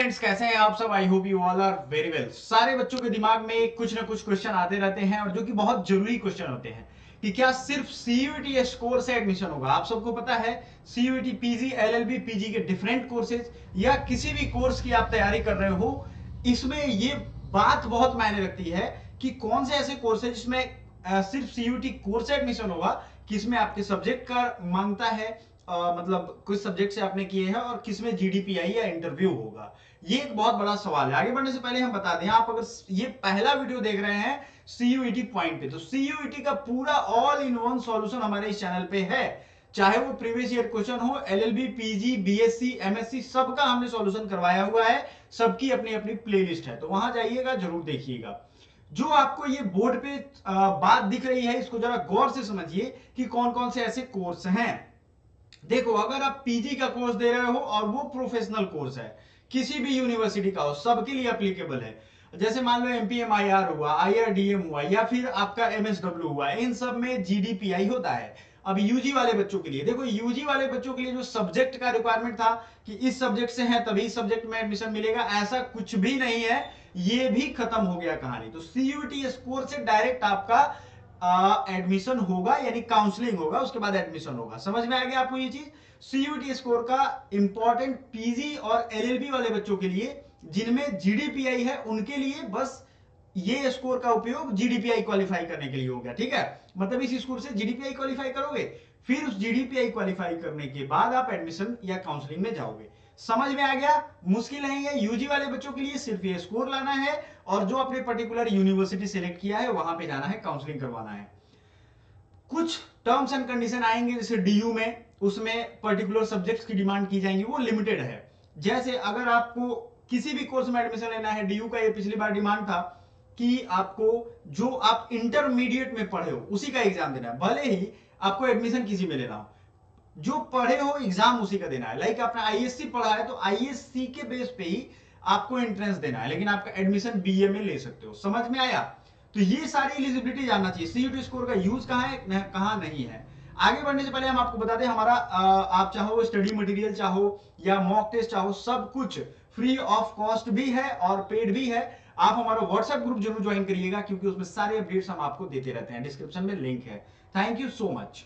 Friends, कैसे हैं आप सब? I hope you all are very well. सारे बच्चों के दिमाग में कुछ ना कुछ क्वेश्चन आते रहते हैं और जो कि बहुत जरूरी क्वेश्चन होते हैं कि क्या सिर्फ सीयूईटी स्कोर से एडमिशन होगा। आप सबको पता है सीयूईटी, पीजी, एलएलबी, पीजी के डिफरेंट कोर्सेज या किसी भी कोर्स की आप तैयारी कर रहे हो, इसमें ये बात बहुत मायने रखती है कि कौन से ऐसे कोर्स है जिसमें सिर्फ सीयूईटी कोर्स से एडमिशन होगा, किसमें आपके सब्जेक्ट का मांगता है, मतलब कुछ सब्जेक्ट से आपने किए हैं, और किसमें जीडीपीआई या इंटरव्यू होगा। ये एक बहुत बड़ा सवाल है। आगे बढ़ने से पहले हम बता दें, आप अगर ये पहला वीडियो देख रहे हैं सीयूईटी पॉइंट पे, तो सीयूईटी का पूरा ऑल इन वन सॉल्यूशन हमारे इस चैनल पे है। चाहे वो प्रीवियस ईयर क्वेश्चन हो, एलएलबी, पीजी, बीएससी, एमएससी, सबका हमने सॉल्यूशन करवाया हुआ है। सबकी अपनी अपनी प्लेलिस्ट है, तो वहां जाइएगा, जरूर देखिएगा। जो आपको ये बोर्ड पे बात दिख रही है, इसको जरा गौर से समझिए कि कौन कौन से ऐसे कोर्स हैं। देखो, अगर आप पीजी का कोर्स दे रहे हो और वो प्रोफेशनल कोर्स है, किसी भी यूनिवर्सिटी का हो, सबके लिए एप्लीकेबल है। जैसे मान लो एमपीएमआईआर हुआ, आईआरडीएम हुआ, या फिर आपका एमएसडब्ल्यू हुआ, इन सब में जीडीपीआई होता है। अब यूजी वाले बच्चों के लिए देखो, यूजी वाले बच्चों के लिए जो सब्जेक्ट का रिक्वायरमेंट था कि इस सब्जेक्ट से है तभी सब्जेक्ट में एडमिशन मिलेगा, ऐसा कुछ भी नहीं है। ये भी खत्म हो गया कहानी। तो सीयूटी स्कोर से डायरेक्ट आपका एडमिशन होगा, यानी काउंसलिंग होगा, उसके बाद एडमिशन होगा। समझ में आ गया आपको ये चीज? सीयूटी स्कोर का इंपॉर्टेंट पीजी और एलएलबी वाले बच्चों के लिए, जिनमें जीडीपीआई है, उनके लिए बस ये स्कोर का उपयोग जीडीपीआई क्वालिफाई करने के लिए हो गया। ठीक है, मतलब इस स्कोर से जीडीपीआई क्वालिफाई करोगे, फिर उस जीडीपीआई क्वालिफाई करने के बाद आप एडमिशन या काउंसलिंग में जाओगे। समझ में आ गया? मुश्किल नहीं है। यूजी वाले बच्चों के लिए सिर्फ ये स्कोर लाना है और जो अपने पर्टिकुलर यूनिवर्सिटी सेलेक्ट किया है वहां पे जाना है, काउंसलिंग करवाना है। कुछ टर्म्स एंड कंडीशन आएंगे, जैसे डीयू में, उसमें पर्टिकुलर सब्जेक्ट्स की डिमांड की जाएंगी, वो लिमिटेड है। जैसे अगर आपको किसी भी कोर्स में एडमिशन लेना है, डीयू का ये पिछली बार डिमांड था कि आपको जो आप इंटरमीडिएट में पढ़े हो उसी का एग्जाम देना है, भले ही आपको एडमिशन किसी में लेना हो। जो पढ़े हो एग्जाम उसी का देना है। लाइक आपने आईएससी पढ़ा है तो आईएससी के बेस पे ही आपको एंट्रेंस देना है, लेकिन आपका एडमिशन बीए में ले सकते हो। समझ में आया? तो ये सारी एलिजिबिलिटी जानना चाहिए। सीयूटी स्कोर का यूज कहां है, कहां नहीं है। आगे बढ़ने से पहले हम आपको बता दें, हमारा आप चाहो स्टडी मटेरियल चाहो या मॉक टेस्ट चाहो, सब कुछ फ्री ऑफ कॉस्ट भी है और पेड भी है। आप हमारा व्हाट्सएप ग्रुप जरूर ज्वाइन करिएगा, क्योंकि उसमें सारे अपडेट्स हम आपको देते रहते हैं। डिस्क्रिप्शन में लिंक है। Thank you so much.